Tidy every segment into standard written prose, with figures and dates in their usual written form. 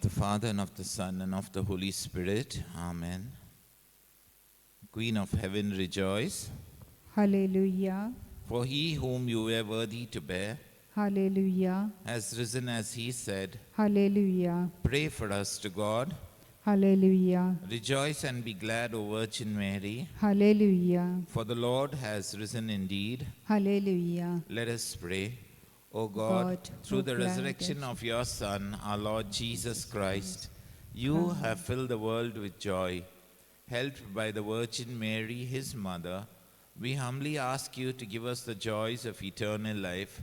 the Father, and of the Son, and of the Holy Spirit. Amen. Queen of heaven, rejoice. Hallelujah. For he whom you were worthy to bear Hallelujah. has risen as he said. Hallelujah. Pray for us to God. Hallelujah. Rejoice and be glad, O Virgin Mary, Hallelujah. for the Lord has risen indeed. Hallelujah. Let us pray. O God, God, through O the glad resurrection of your Son, our Lord Jesus Christ, you have filled the world with joy. Helped by the Virgin Mary, his mother, we humbly ask you to give us the joys of eternal life.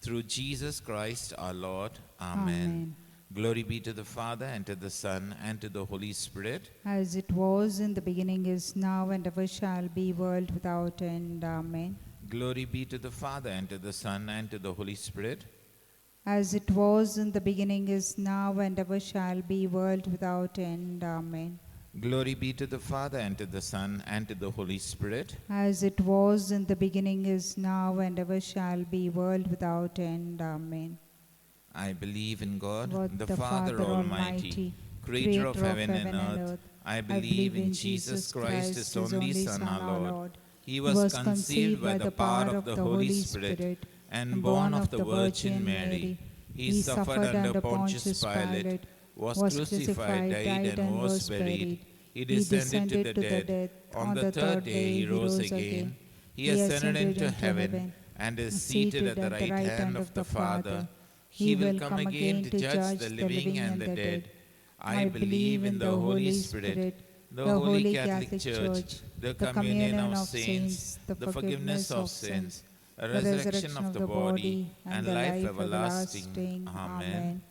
Through Jesus Christ our Lord. Amen. Amen. Glory be to the Father, and to the Son, and to the Holy Spirit. As it was in the beginning, is now, and ever shall be, world without end. Amen. Glory be to the Father, and to the Son, and to the Holy Spirit. As it was in the beginning, is now, and ever shall be, world without end. Amen. Glory be to the Father, and to the Son, and to the Holy Spirit. As it was in the beginning, is now, and ever shall be, world without end. Amen. I believe in God, God, the Father Almighty, creator of heaven and earth. I believe in Jesus Christ, his only Son, our Lord. He was conceived by the power of the Holy Spirit and born of the Virgin Mary. He suffered under Pontius Pilate, was crucified, died, and was buried. He descended to the dead. On the third day he rose again. He ascended into heaven and is seated at the right hand of the Father. He will come again to judge the living and the dead. I believe in the Holy Spirit, the Holy Catholic Church, the communion of saints, the forgiveness of sins, the resurrection of the body, and life everlasting. Amen.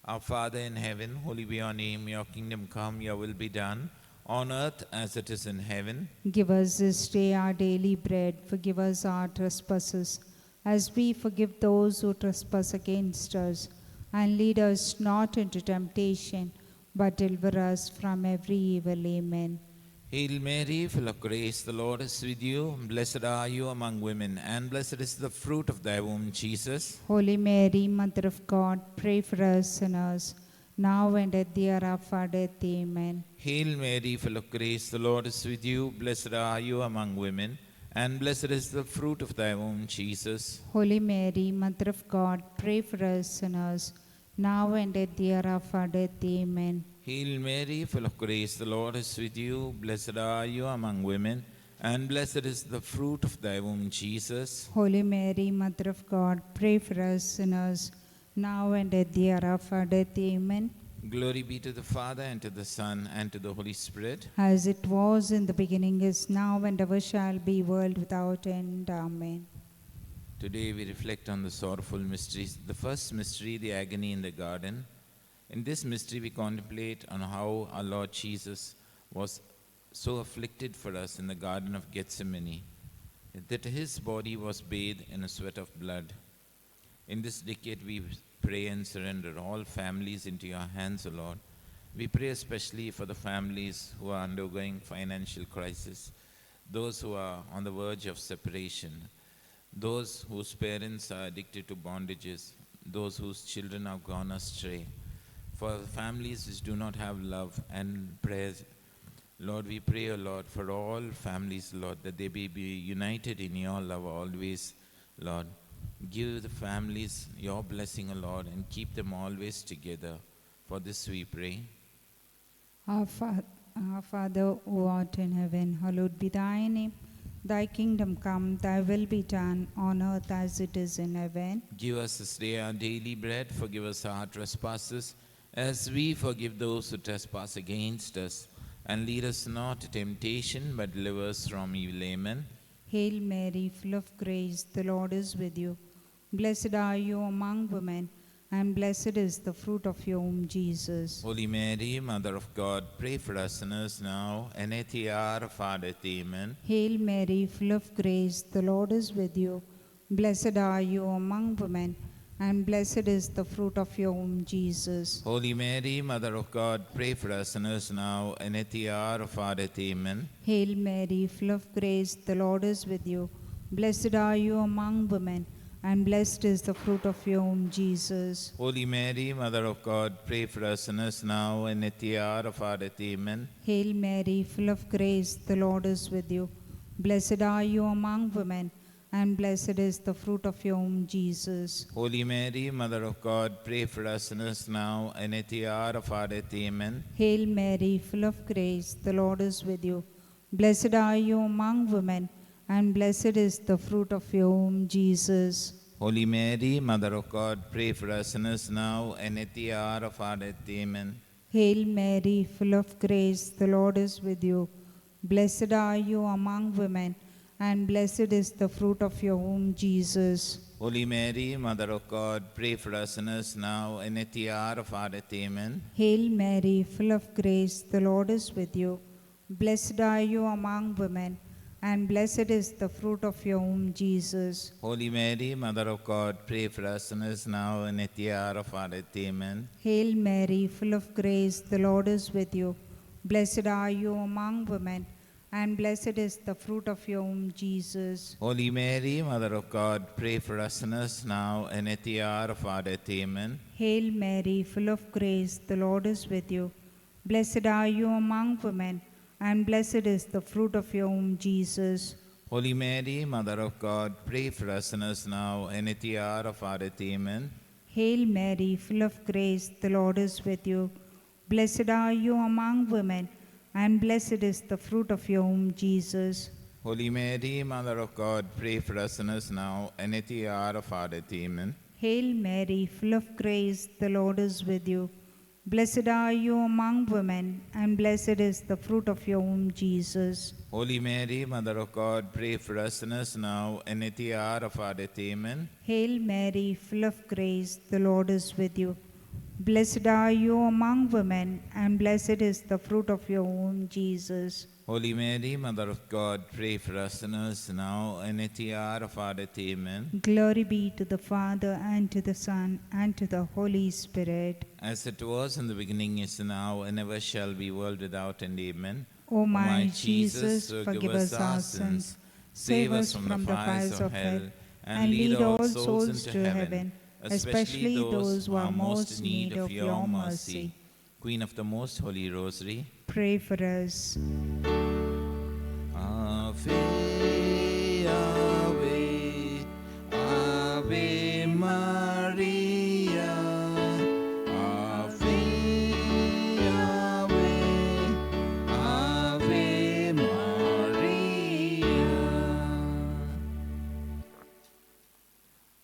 Our Father in heaven, holy be your name, your kingdom come, your will be done, on earth as it is in heaven. Give us this day our daily bread. Forgive us our trespasses, as we forgive those who trespass against us. And lead us not into temptation, but deliver us from every evil. Amen. Hail Mary, full of grace, the Lord is with you. Blessed are you among women, and blessed is the fruit of thy womb, Jesus. Holy Mary, Mother of God, pray for us sinners, now and at the hour of our death. Amen. Hail Mary, full of grace, the Lord is with you. Blessed are you among women, and blessed is the fruit of thy womb, Jesus. Holy Mary, Mother of God, pray for us sinners, now and at the hour of our death. Amen. Hail Mary, full of grace, the Lord is with you. Blessed are you among women, and blessed is the fruit of thy womb, Jesus. Holy Mary, Mother of God, pray for us sinners, now and at the hour of our death. Amen. Glory be to the Father, and to the Son, and to the Holy Spirit. As it was in the beginning, is now, and ever shall be, world without end. Amen. Today we reflect on the sorrowful mysteries. The first mystery, the agony in the garden. In this mystery we contemplate on how our Lord Jesus was so afflicted for us in the Garden of Gethsemane, that his body was bathed in a sweat of blood. In this decade we pray and surrender all families into your hands, O Lord. We pray especially for the families who are undergoing financial crisis, those who are on the verge of separation, those whose parents are addicted to bondages, those whose children have gone astray, for families which do not have love and prayers. Lord, we pray, O Lord, for all families, Lord, that they may be united in your love always, Lord. Give the families your blessing, O Lord, and keep them always together. For this we pray. Our Father, who art in heaven, hallowed be thy name. Thy kingdom come, thy will be done, on earth as it is in heaven. Give us this day our daily bread. Forgive us our trespasses, as we forgive those who trespass against us. And lead us not to temptation, but deliver us from evil. Amen. Hail Mary, full of grace, the Lord is with you. Blessed are you among women, and blessed is the fruit of your womb, Jesus. Holy Mary, Mother of God, pray for us sinners now and at the hour of our death. Amen. Hail Mary, full of grace, the Lord is with you. Blessed are you among women, and blessed is the fruit of your womb, Jesus. Holy Mary, Mother of God, pray for us sinners now and at the hour of our death. Amen. Hail Mary, full of grace, the Lord is with you. Blessed are you among women, and blessed is the fruit of your womb, Jesus. Holy Mary, Mother of God, pray for us sinners now and at the hour of our death. Amen. Hail Mary, full of grace, the Lord is with you. Blessed are you among women, and blessed is the fruit of your womb, Jesus. Holy Mary, Mother of God, pray for us sinners now and at the hour of our death. Amen. Hail Mary, full of grace, the Lord is with you. Blessed are you among women, and blessed is the fruit of your womb, Jesus. Holy Mary, Mother of God, pray for us sinners now and at the hour of our death. Amen. Hail Mary, full of grace, the Lord is with you. Blessed are you among women, and blessed is the fruit of your womb, Jesus. Holy Mary, Mother of God, pray for us sinners now and at the hour of our death. Amen. Hail Mary, full of grace, the Lord is with you. Blessed are you among women, and blessed is the fruit of your womb, Jesus. Holy Mary, Mother of God, pray for us sinners now and at the hour of our death. Amen. Hail Mary, full of grace, the Lord is with you. Blessed are you among women, and blessed is the fruit of your womb, Jesus. Holy Mary, Mother of God, pray for us sinners now and at the hour of our death. Amen. Hail Mary, full of grace, the Lord is with you. Blessed are you among women, and blessed is the fruit of your womb, Jesus. Holy Mary, Mother of God, pray for us sinners now and at the hour of our death. Amen. Hail Mary, full of grace, the Lord is with you. Blessed are you among women, and blessed is the fruit of your womb, Jesus. Holy Mary, Mother of God, pray for us sinners now and at the hour of our death. Amen. Hail Mary, full of grace, the Lord is with you. Blessed are you among women, and blessed is the fruit of your womb, Jesus. Holy Mary, Mother of God, pray for us sinners now and at the hour of our death. Amen. Hail Mary, full of grace, the Lord is with you. Blessed are you among women, and blessed is the fruit of your womb, Jesus. Holy Mary, Mother of God, pray for us sinners now and at the hour of our death. Amen. Glory be to the Father, and to the Son, and to the Holy Spirit. As it was in the beginning, is now, and ever shall be, world without end. Amen. O my Jesus, forgive us our sins, save us from the fires of hell, and lead all souls to heaven, especially those who are most in need of your mercy. Queen of the Most Holy Rosary, Pray for us. Ave, Ave, Ave Maria. Ave, Ave, Ave Maria.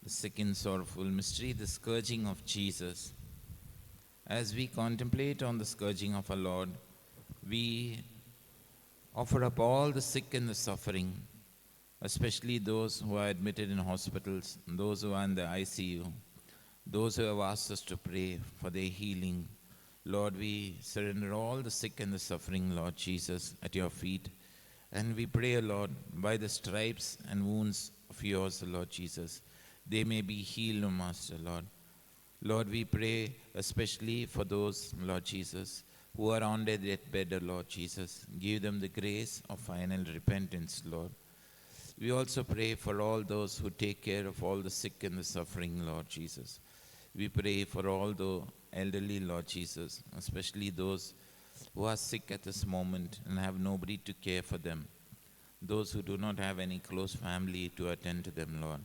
The second sorrowful mystery, the scourging of Jesus. As we contemplate on the scourging of our Lord, we offer up all the sick and the suffering, especially those who are admitted in hospitals, those who are in the ICU, those who have asked us to pray for their healing. Lord, we surrender all the sick and the suffering, Lord Jesus, at your feet. And we pray, Lord, by the stripes and wounds of yours, Lord Jesus, they may be healed, O Master, Lord. Lord, we pray especially for those, Lord Jesus, who are on their deathbed, Lord Jesus. Give them the grace of final repentance, Lord. We also pray for all those who take care of all the sick and the suffering, Lord Jesus. We pray for all the elderly, Lord Jesus, especially those who are sick at this moment and have nobody to care for them. Those who do not have any close family to attend to them, Lord.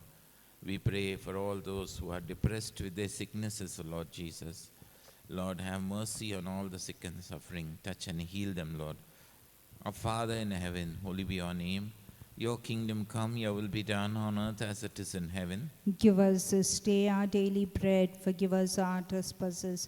We pray for all those who are depressed with their sicknesses, Lord Jesus. Lord, have mercy on all the sick and suffering. Touch and heal them, Lord. Our Father in heaven, holy be your name. Your kingdom come, your will be done on earth as it is in heaven. Give us this day our daily bread. Forgive us our trespasses,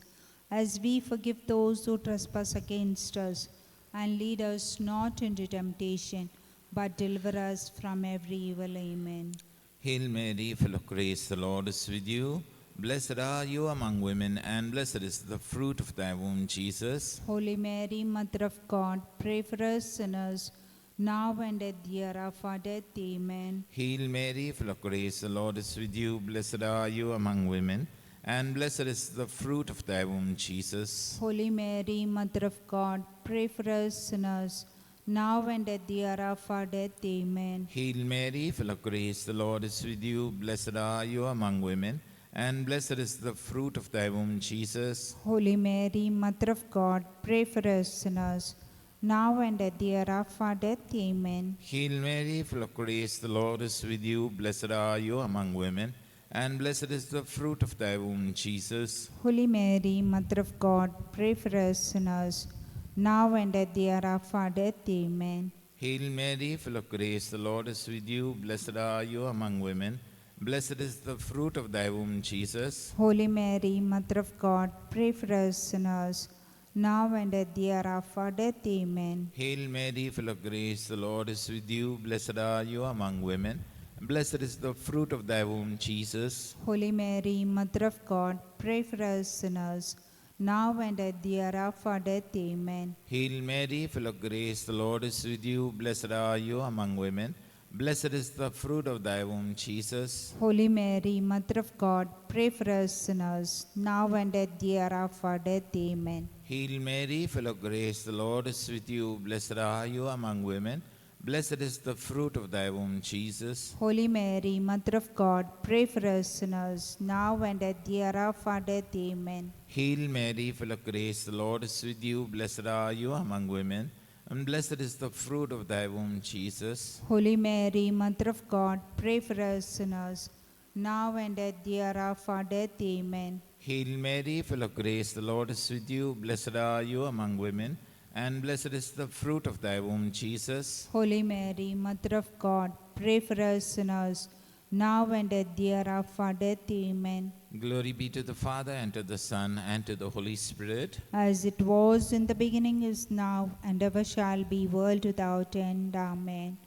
as we forgive those who trespass against us. And lead us not into temptation, but deliver us from every evil. Amen. Hail Mary, full of grace, the Lord is with you. Blessed are you among women, and blessed is the fruit of thy womb, Jesus. Holy Mary, Mother of God, pray for us sinners, now and at the hour of our death. Amen. Hail Mary, full of grace, the Lord is with you. Blessed are you among women, and blessed is the fruit of thy womb, Jesus. Holy Mary, Mother of God, pray for us sinners, now and at the hour of our death. Amen. Hail Mary, full of grace, the Lord is with you. Blessed are you among women, and blessed is the fruit of thy womb, Jesus. Holy Mary, Mother of God, pray for us sinners, now and at the hour of our death. Amen. Hail Mary, full of grace, the Lord is with you. Blessed are you among women, and blessed is the fruit of thy womb, Jesus. Holy Mary, Mother of God, pray for us sinners, now and at the hour of our death. Amen. Hail Mary, full of grace, the Lord is with you. Blessed are you among women, blessed is the fruit of thy womb, Jesus. Holy Mary, Mother of God, pray for us sinners, now and at the hour of our death. Amen. Hail Mary, full of grace, the Lord is with you. Blessed are you among women, blessed is the fruit of thy womb, Jesus. Holy Mary, Mother of God, pray for us sinners, now and at the hour of our death. Amen. Hail Mary, full of grace, the Lord is with you. Blessed are you among women, blessed is the fruit of thy womb, Jesus. Holy Mary, Mother of God, pray for us sinners, now and at the hour of our death. Amen. Hail Mary, full of grace, the Lord is with you. Blessed are you among women, blessed is the fruit of thy womb, Jesus. Holy Mary, Mother of God, pray for us sinners, now and at the hour of our death. Amen. Hail Mary, full of grace, the Lord is with you. Blessed are you among women, and blessed is the fruit of thy womb, Jesus. Holy Mary, Mother of God, pray for us sinners, now and at the hour of our death. Amen. Hail Mary, full of grace, the Lord is with you. Blessed are you among women, and blessed is the fruit of thy womb, Jesus. Holy Mary, Mother of God, pray for us sinners, now and at the hour of our death. Amen. Glory be to the Father, and to the Son, and to the Holy Spirit. As it was in the beginning, is now, and ever shall be, world without end. Amen.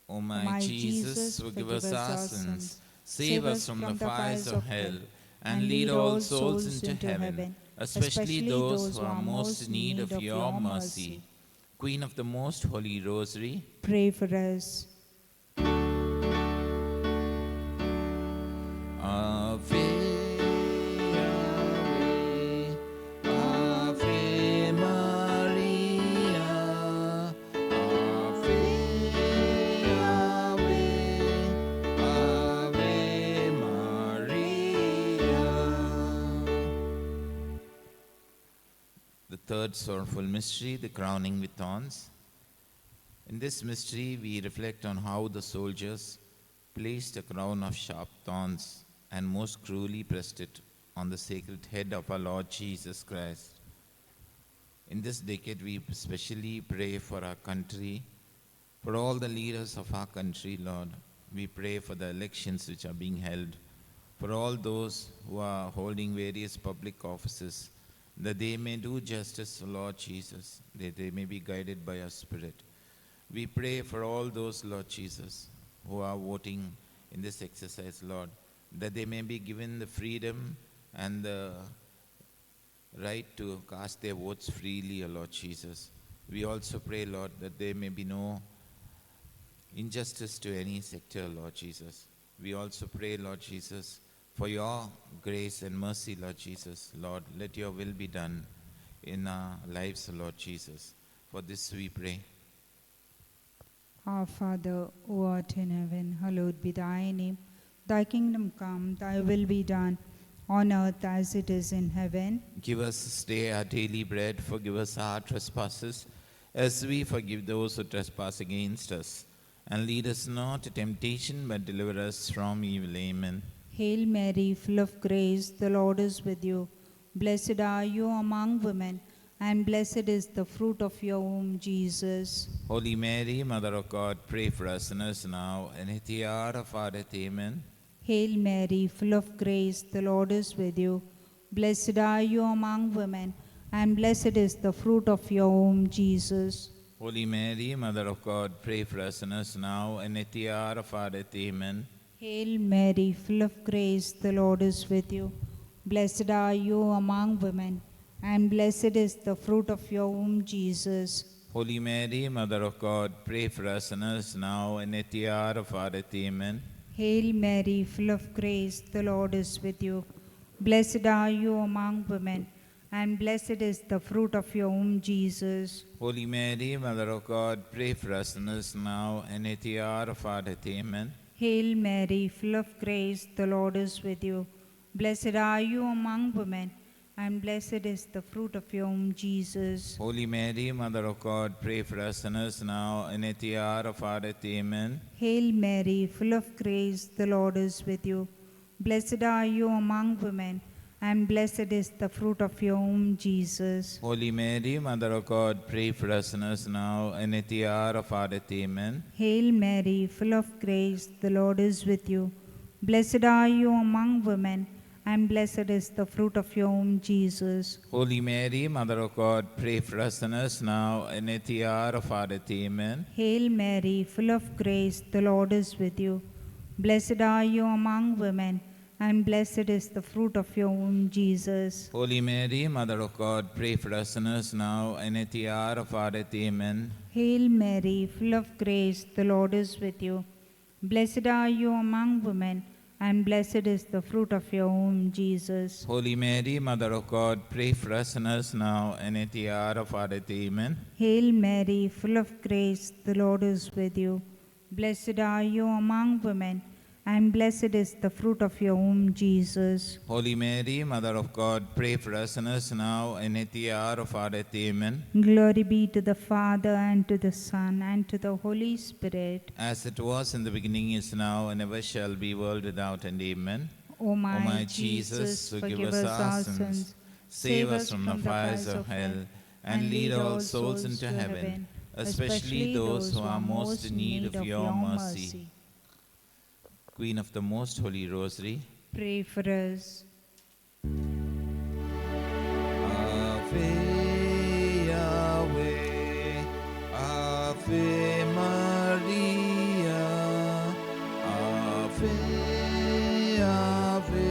O my Jesus, forgive us our sins, save us from the fires of hell, and lead all souls into heaven, especially those who are most in need of your mercy. Queen of the most holy rosary, Pray for us. Ave, Ave, Ave Maria, Ave, Ave, Ave Maria. The third sorrowful mystery, the crowning with thorns. In this mystery, we reflect on how the soldiers placed a crown of sharp thorns and most cruelly pressed it on the sacred head of our Lord Jesus Christ. In this decade, we especially pray for our country, for all the leaders of our country, Lord. We pray for the elections which are being held, for all those who are holding various public offices, that they may do justice, Lord Jesus, that they may be guided by your Spirit. We pray for all those, Lord Jesus, who are voting in this exercise, Lord, that they may be given the freedom and the right to cast their votes freely, O Lord Jesus. We also pray, Lord, that there may be no injustice to any sector, Lord Jesus. We also pray, Lord Jesus, for your grace and mercy, Lord Jesus. Lord, let your will be done in our lives, Lord Jesus. For this we pray. Our Father, who art in heaven, hallowed be thy name. Thy kingdom come, thy will be done, on earth as it is in heaven. Give us this day our daily bread. Forgive us our trespasses, as we forgive those who trespass against us. And lead us not to temptation, but deliver us from evil. Amen. Hail Mary, full of grace, the Lord is with you. Blessed are you among women, and blessed is the fruit of your womb, Jesus. Holy Mary, Mother of God, pray for us sinners now and at the hour of our death. Amen. Hail Mary, full of grace, the Lord is with you. Blessed are you among women, and blessed is the fruit of your womb, Jesus. Holy Mary, Mother of God, pray for us sinners now and at the hour of our death. Amen. Hail Mary, full of grace, the Lord is with you. Blessed are you among women, and blessed is the fruit of your womb, Jesus. Holy Mary, Mother of God, pray for us sinners now and at the hour of our death. Amen. Hail Mary, full of grace, the Lord is with you. Blessed are you among women, and blessed is the fruit of your womb, Jesus. Holy Mary, Mother of God, pray for us sinners now and at the hour of our death. Amen. Hail Mary, full of grace, the Lord is with you. Blessed are you among women, and blessed is the fruit of your womb, Jesus. Holy Mary, Mother of God, pray for us sinners now and at the hour of our death. Amen. Hail Mary, full of grace, the Lord is with you. Blessed are you among women, and blessed is the fruit of your womb, Jesus. Holy Mary, Mother of God, pray for us sinners now and at the hour of our death. Amen. Hail Mary, full of grace, the Lord is with you. Blessed are you among women, and blessed is the fruit of your womb, Jesus. Holy Mary, Mother of God, pray for us sinners now and at the hour of our death. Amen. Hail Mary, full of grace, the Lord is with you. Blessed are you among women, and blessed is the fruit of your womb, Jesus. Holy Mary, Mother of God, pray for us sinners now and at the hour of our death. Amen. Hail Mary, full of grace, the Lord is with you. Blessed are you among women, and blessed is the fruit of your womb, Jesus. Holy Mary, Mother of God, pray for us sinners now and at the hour of our death. Amen. Hail Mary, full of grace, the Lord is with you. Blessed are you among women, and blessed is the fruit of your womb, Jesus. Holy Mary, Mother of God, pray for us sinners now and at the hour of our death. Amen. Glory be to the Father, and to the Son, and to the Holy Spirit. As it was in the beginning, is now, and ever shall be, world without end. Amen. O O my Jesus, forgive us our sins, save us from the fires of hell, and lead all souls into heaven, especially those who are most in need of your mercy. Queen of the Most Holy Rosary, Pray for us. Ave, Ave, Ave Maria, Ave, Ave,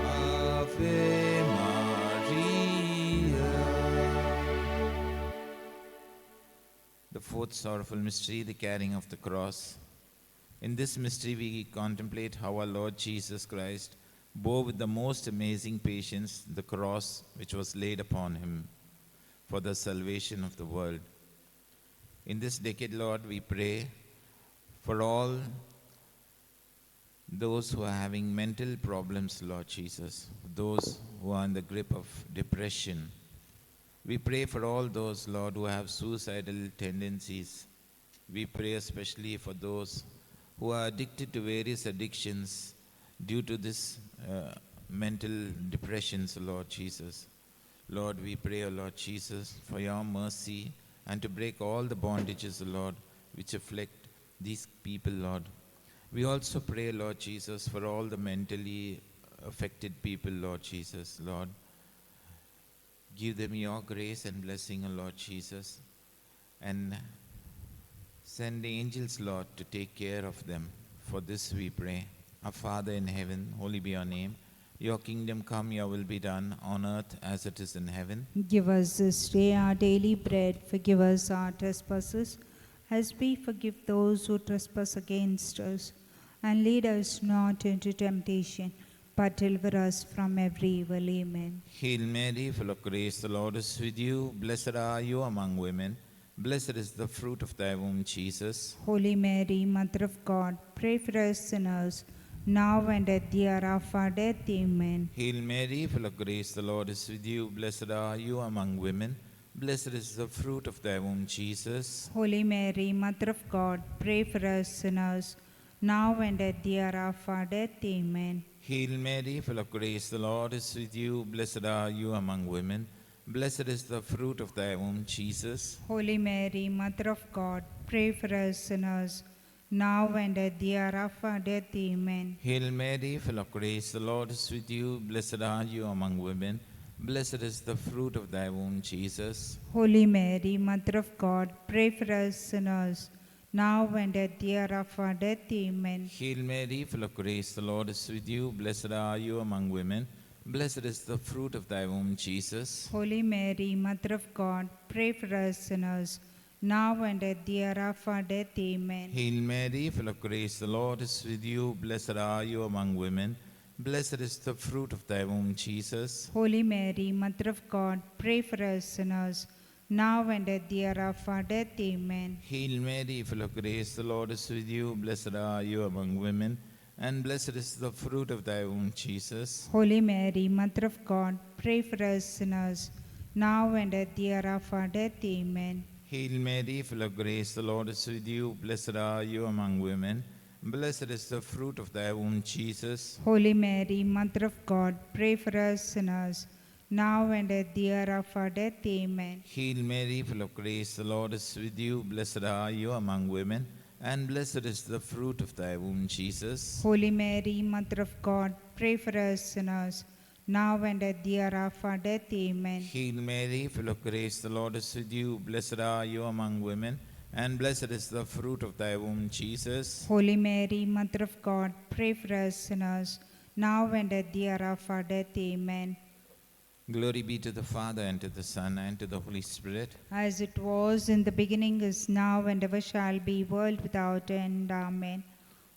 Ave Maria. The fourth sorrowful mystery, the carrying of the cross. In this mystery, we contemplate how our Lord Jesus Christ bore with the most amazing patience the cross which was laid upon him for the salvation of the world. In this decade, Lord, we pray for all those who are having mental problems, Lord Jesus, those who are in the grip of depression. We pray for all those, Lord, who have suicidal tendencies. We pray especially for those who are addicted to various addictions due to this mental depressions, Lord Jesus. Lord, we pray, O Lord Jesus, for your mercy and to break all the bondages, Lord, which afflict these people, Lord. We also pray, Lord Jesus, for all the mentally affected people, Lord Jesus, Lord. Give them your grace and blessing, O Lord Jesus, and send angels, Lord, to take care of them. For this we pray. Our Father in heaven, holy be your name. Your kingdom come, your will be done, on earth as it is in heaven. Give us this day our daily bread. Forgive us our trespasses, as we forgive those who trespass against us. And lead us not into temptation, but deliver us from every evil. Amen. Hail Mary, full of grace, the Lord is with you. Blessed are you among women. Blessed is the fruit of thy womb, Jesus. Holy Mary, Mother of God, pray for us sinners, now and at the hour of our death. Amen. Hail Mary, full of grace, the Lord is with you. Blessed are you among women. Blessed is the fruit of thy womb, Jesus. Holy Mary, Mother of God, pray for us sinners, now and at the hour of our death. Amen. Hail Mary, full of grace, the Lord is with you. Blessed are you among women. Blessed is the fruit of thy womb, Jesus. Holy Mary, Mother of God, pray for us sinners, now and at the hour of our death. Amen. Hail Mary, full of grace, the Lord is with you. Blessed are you among women. Blessed is the fruit of thy womb, Jesus. Holy Mary, Mother of God, pray for us sinners, now and at the hour of our death. Amen. Hail Mary, full of grace, the Lord is with you. Blessed are you among women. Blessed is the fruit of thy womb, Jesus. Holy Mary, Mother of God, pray for us sinners, now and at the hour of our death. Amen. Hail Mary, full of grace, the Lord is with you. Blessed are you among women. Blessed is the fruit of thy womb, Jesus. Holy Mary, Mother of God, pray for us sinners, now and at the hour of our death. Amen. Hail Mary, full of grace, the Lord is with you. Blessed are you among women, and blessed is the fruit of thy womb, Jesus. Holy Mary, Mother of God, pray for us sinners, now and at the hour of our death. Amen. Hail Mary, full of grace, the Lord is with you. Blessed are you among women, and blessed is the fruit of thy womb, Jesus. Holy Mary, Mother of God, pray for us sinners, now and at the hour of our death. Amen. Hail Mary, full of grace, the Lord is with you. Blessed are you among women, and blessed is the fruit of thy womb, Jesus. Holy Mary, Mother of God, pray for us sinners, now and at the hour of our death. Amen. Hail Mary, full of grace, the Lord is with you. Blessed are you among women, and blessed is the fruit of thy womb, Jesus. Holy Mary, Mother of God, pray for us sinners, now and at the hour of our death. Amen. Glory be to the Father, and to the Son, and to the Holy Spirit. As it was in the beginning, is now, and ever shall be, world without end. Amen.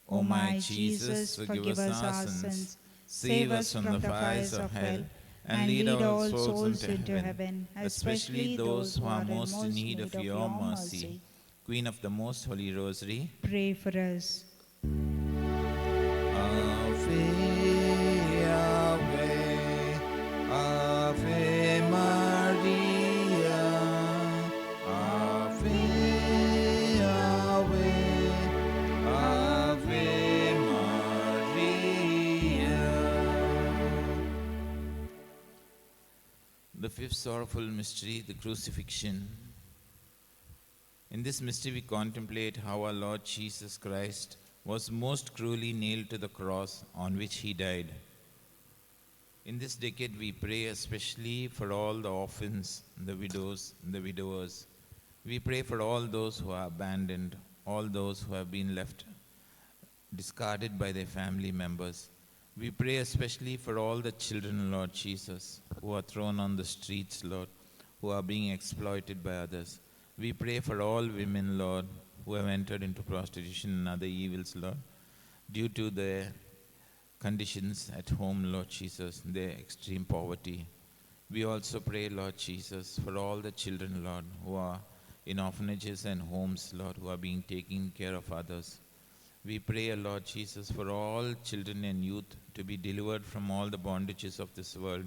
O my Jesus, forgive us our sins, save us from the fires of hell, and lead all souls into heaven, especially those who are most in need of your mercy. Queen of the Most Holy Rosary, Pray for us. Ave, Ave, Ave Maria, Ave, Ave, Ave Maria. The fifth sorrowful mystery, the crucifixion. In this mystery, we contemplate how our Lord Jesus Christ was most cruelly nailed to the cross on which he died. In this decade, we pray especially for all the orphans, the widows, the widowers. We pray for all those who are abandoned, all those who have been left discarded by their family members. We pray especially for all the children, Lord Jesus, who are thrown on the streets, Lord, who are being exploited by others. We pray for all women, Lord, who have entered into prostitution and other evils, Lord, due to their conditions at home, Lord Jesus, their extreme poverty. We also pray, Lord Jesus, for all the children, Lord, who are in orphanages and homes, Lord, who are being taken care of others. We pray, Lord Jesus, for all children and youth to be delivered from all the bondages of this world.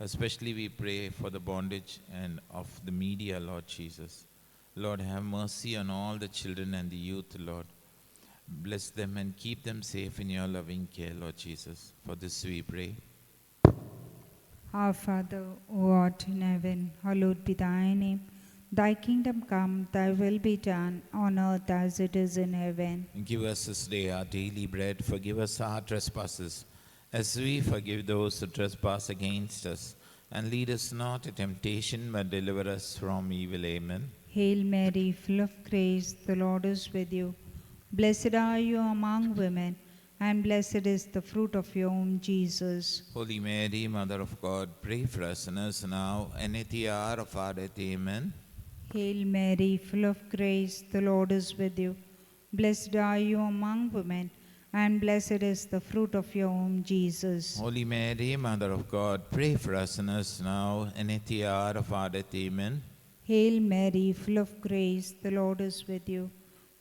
Especially we pray for the bondage and of the media, Lord Jesus. Lord, have mercy on all the children and the youth, Lord. Bless them and keep them safe in your loving care, Lord Jesus. For this we pray. Our Father, who art in heaven, hallowed be thy name. Thy kingdom come, thy will be done, on earth as it is in heaven. Give us this day our daily bread. Forgive us our trespasses, as we forgive those who trespass against us. And lead us not to temptation, but deliver us from evil. Amen. Hail Mary, full of grace, the Lord is with you. Blessed are you among women, and blessed is the fruit of your womb, Jesus. Holy Mary, Mother of God, pray for us sinners now and at the hour of our death. Amen. Hail Mary, full of grace, the Lord is with you. Blessed are you among women, and blessed is the fruit of your womb, Jesus. Holy Mary, Mother of God, pray for us sinners now and at the hour of our death. Amen. Hail Mary, full of grace, the Lord is with you.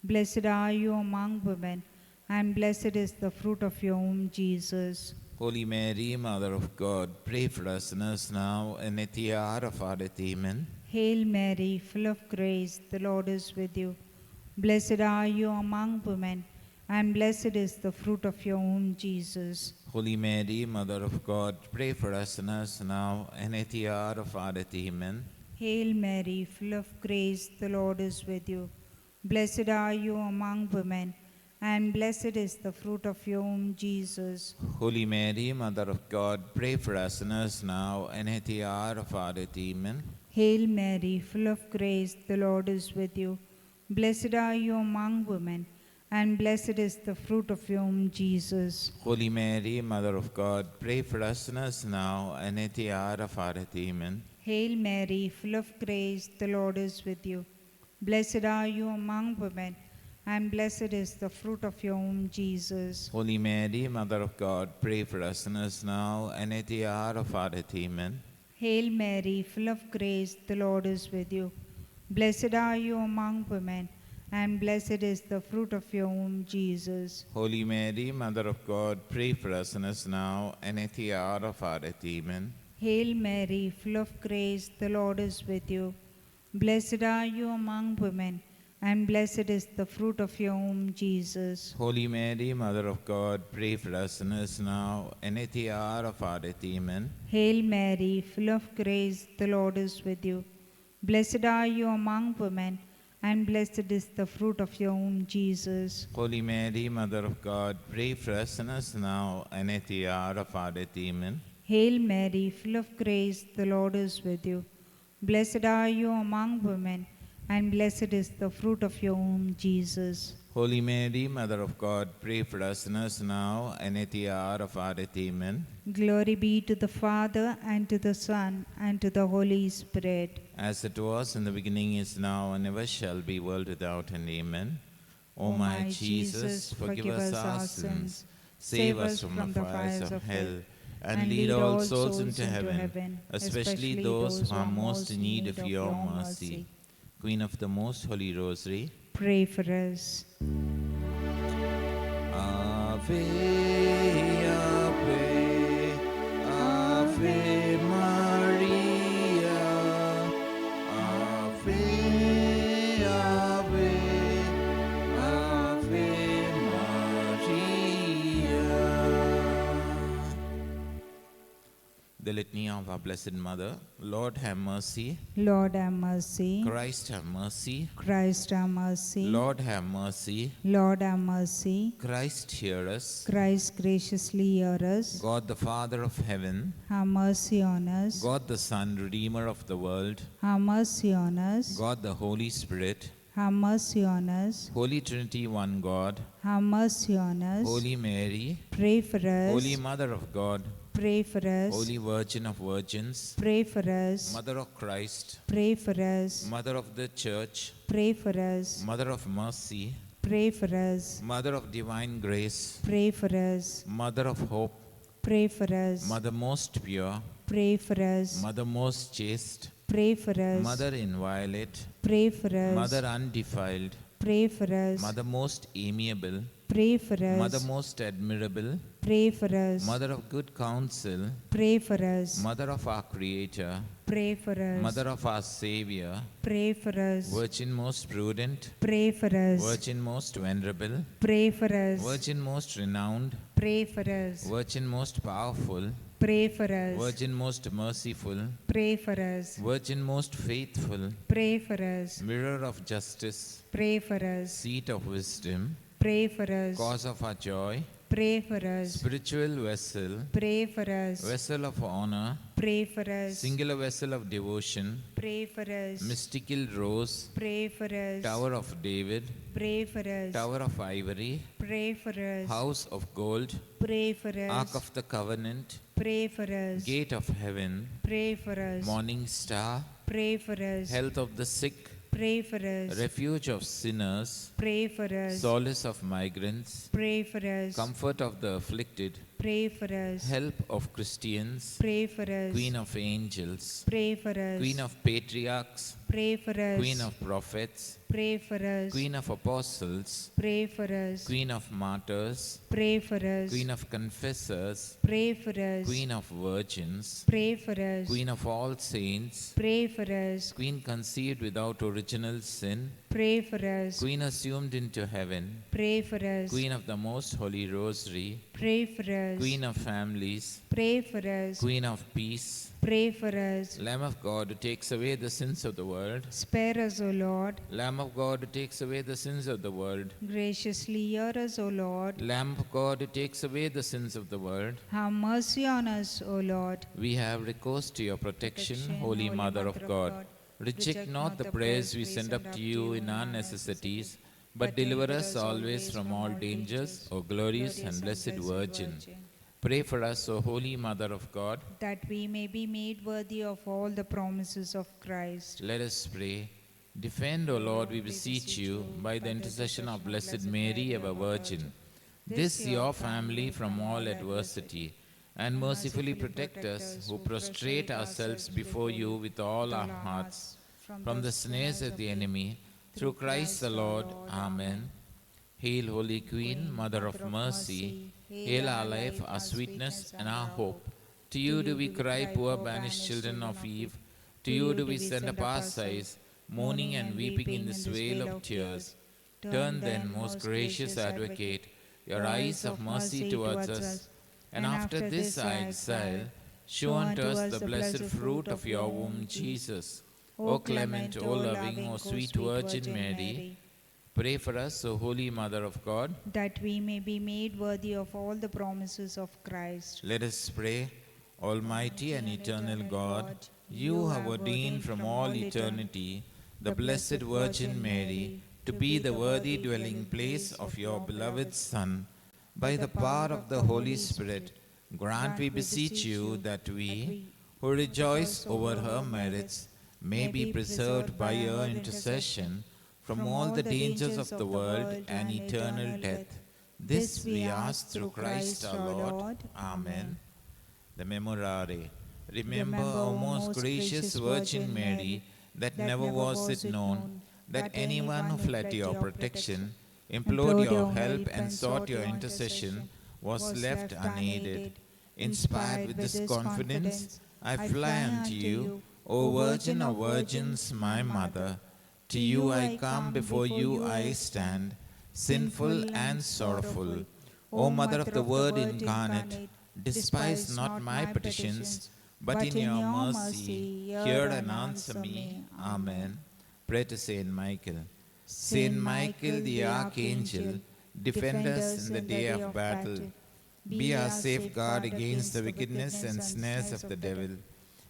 Blessed are you among women, and blessed is the fruit of your womb, Jesus. Holy Mary, Mother of God, pray for us sinners now and at the hour of our death. Amen. Hail Mary, full of grace, the Lord is with you. Blessed are you among women, and blessed is the fruit of your womb, Jesus. Holy Mary, Mother of God, pray for us sinners now and at the hour of our death. Amen. Hail Mary, full of grace, the Lord is with you. Blessed are you among women, and blessed is the fruit of your womb, Jesus. Holy Mary, Mother of God, pray for us sinners now and at the hour of our death. Amen. Hail Mary, full of grace, the Lord is with you. Blessed are you among women, and blessed is the fruit of your womb, Jesus. Holy Mary, Mother of God, pray for us sinners now and at the hour of our death. Amen. Hail Mary, full of grace, the Lord is with you. Blessed are you among women, and blessed is the fruit of your womb, Jesus. Holy Mary, Mother of God, pray for us sinners now and at the hour of our death. Amen. Hail Mary, full of grace, the Lord is with you. Blessed are you among women, and blessed is the fruit of your womb, Jesus. Holy Mary, Mother of God, pray for us sinners now and at the hour of our death. Amen. Hail Mary, full of grace, the Lord is with you. Blessed are you among women, and blessed is the fruit of your womb, Jesus. Holy Mary, Mother of God, pray for us sinners now and at the hour of our death. Amen. Hail Mary, full of grace, the Lord is with you. Blessed are you among women, and blessed is the fruit of your womb, Jesus. Holy Mary, Mother of God, pray for us sinners now and at the hour of our death. Amen. Hail Mary, full of grace, the Lord is with you. Blessed are you among women, and blessed is the fruit of your womb, Jesus. Holy Mary, Mother of God, pray for us sinners now and at the hour of our death. Amen. Glory be to the Father, and to the Son, and to the Holy Spirit. As it was in the beginning, is now, and ever shall be, world without end. Amen. O my Jesus, forgive us our sins, save us from the fires of hell, and lead all souls into heaven, especially those who are most in need of your mercy. Queen of the Most Holy Rosary, Pray for us. Ave, Ave, Ave Maria, Ave, Ave, Ave Maria. The Litany of our Blessed Mother. Lord, have mercy. Lord, have mercy. Christ, have mercy. Christ, have mercy. Lord, have mercy. Lord, have mercy. Christ, hear us. Christ, graciously hear us. God, the Father of heaven, Have mercy on us. God, the Son, Redeemer of the world, Have mercy on us. God, the Holy Spirit, Have mercy on us. Holy Trinity, one God, Have mercy on us. Holy Mary, Pray for us. Holy Mother of God, Pray for us. Holy Virgin of Virgins, Pray for us. Mother of Christ, Pray for us. Mother of the Church, Pray for us. Mother of Mercy, Pray for us. Mother of Divine Grace, Pray for us. Mother of Hope, Pray for us. Mother most pure, Pray for us. Mother most chaste, Pray for us. Mother inviolate, Pray for us. Mother undefiled, Pray for us. Mother most amiable, Pray for us. Mother most admirable, Pray for us. Mother of good counsel, Pray for us. Mother of our Creator, Pray for us. Mother of our Savior, Pray for us. Virgin most prudent, Pray for us. Virgin most venerable, Pray for us. Virgin most renowned, Pray for us. Virgin most powerful, Pray for us. Virgin most merciful, Pray for us. Virgin most faithful, Pray for us. Mirror of justice, Pray for us. Seat of wisdom, Pray for us. Cause of our joy, Pray for us. Spiritual vessel, Pray for us. Vessel of honor, Pray for us. Singular vessel of devotion, Pray for us. Mystical rose, Pray for us. Tower of David, Pray for us. Tower of ivory, Pray for us. House of gold, Pray for us. Ark of the covenant, Pray for us. Gate of heaven, Pray for us. Morning star, Pray for us. Health of the sick, Pray for us. Refuge of sinners, Pray for us. Solace of migrants, Pray for us. Comfort of the afflicted, Pray for us. Help of Christians, Pray for us. Queen of angels, Pray for us. Queen of patriarchs, Pray for us. Queen of prophets, Pray for us. Queen of apostles, Pray for us. Queen of martyrs, Pray for us. Queen of confessors, Pray for us. Queen of virgins, Pray for us. Queen of all saints, Pray for us. Queen conceived without original sin, Pray for us. Queen assumed into heaven, Pray for us. Queen of the Most Holy Rosary, Pray for us. Queen of families, Pray for us. Queen of peace, Pray for us. Lamb of God who takes away the sins of the world, Spare us, O Lord. Lamb of God who takes away the sins of the world, Graciously hear us, O Lord. Lamb of God who takes away the sins of the world, Have mercy on us, O Lord. we have recourse to your protection, Holy Mother of God. Reject not the prayers we send up to you in our necessities, but deliver us always from all dangers, O glorious and blessed Virgin. Pray for us, O Holy Mother of God. that we may be made worthy of all the promises of Christ. Let us pray. Defend, O Lord, we beseech you, by the intercession of Blessed Mary, ever Virgin, this your family from all adversity, and mercifully protect us, who prostrate ourselves before you with all our hearts, from the snares of the enemy, through Christ the Lord. Amen. Hail, Holy Queen, Mother of Mercy, hail our life, our sweetness, and our hope. To you do we cry, poor banished children of Eve. To you do we send up our sighs, mourning and weeping in this vale of tears. Turn then, most gracious Advocate, your eyes of mercy towards us, and after this our exile, show unto us the blessed fruit of your womb, Jesus. O clement, O loving, O sweet Virgin Mary, pray for us, O Holy Mother of God, that we may be made worthy of all the promises of Christ. Let us pray. Almighty and eternal God, you have ordained from all eternity the Blessed Virgin Mary to be the worthy dwelling place of your beloved Son. By the power of the Holy Spirit, grant, we beseech you, that we, who rejoice over her merits, may be preserved by her intercession from all the dangers of the world and eternal death. This we ask through Christ our Lord. Amen. The Memorare. Remember, O most gracious Virgin Mary, that never was it known that anyone who fled to your protection, implored your help, and sought your intercession was left unaided. Inspired with this confidence, I fly unto you, O Virgin of Virgins, my Mother. To you I come, before you I stand, sinful and sorrowful. O Mother of the Word incarnate, despise not my petitions, but in your mercy hear and answer me. Amen. Pray to Saint Michael. Saint Michael the Archangel, defend us in the day of battle. Be our safeguard against the wickedness and snares of the devil.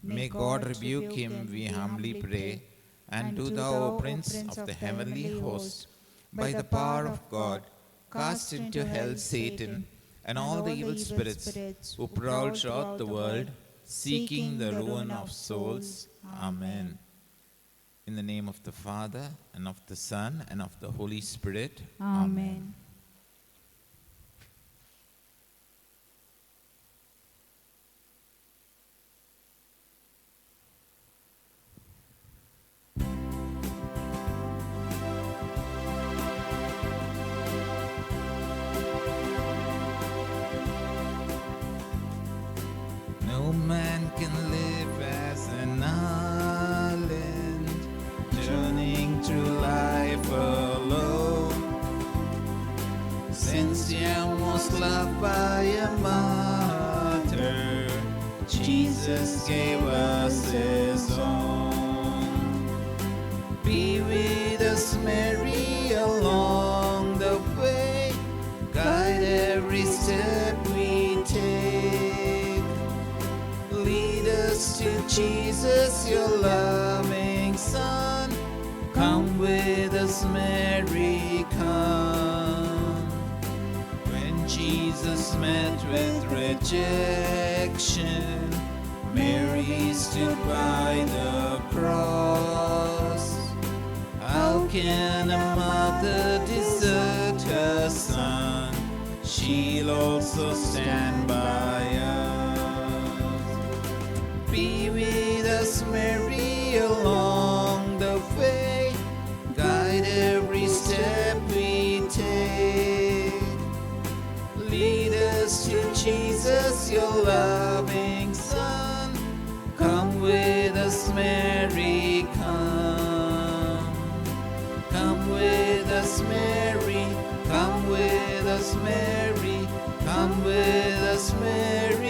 May God rebuke him, we humbly pray. And do thou, O Prince of the heavenly host, by the power of God, cast into hell Satan and all the evil spirits who prowl throughout the world, seeking the ruin of souls. Amen. In the name of the Father, and of the Son, and of the Holy Spirit. Amen. No man can live as an island, journeying through life alone. Since you're most loved by a martyr, Jesus gave us his own. Be with us, Mary, along the way, guide every step we take. Lead us to Jesus, your loving Son. Come with us, Mary, come. When Jesus met with rejection, Mary stood by the cross. How can a mother desert her son? She'll also stand by us. Be with us, Mary, along the way. Guide every step we take. Lead us to Jesus, your loving Son. Come with us, Mary, come. Come with us, Mary. Come with us, Mary. Come with us, Mary.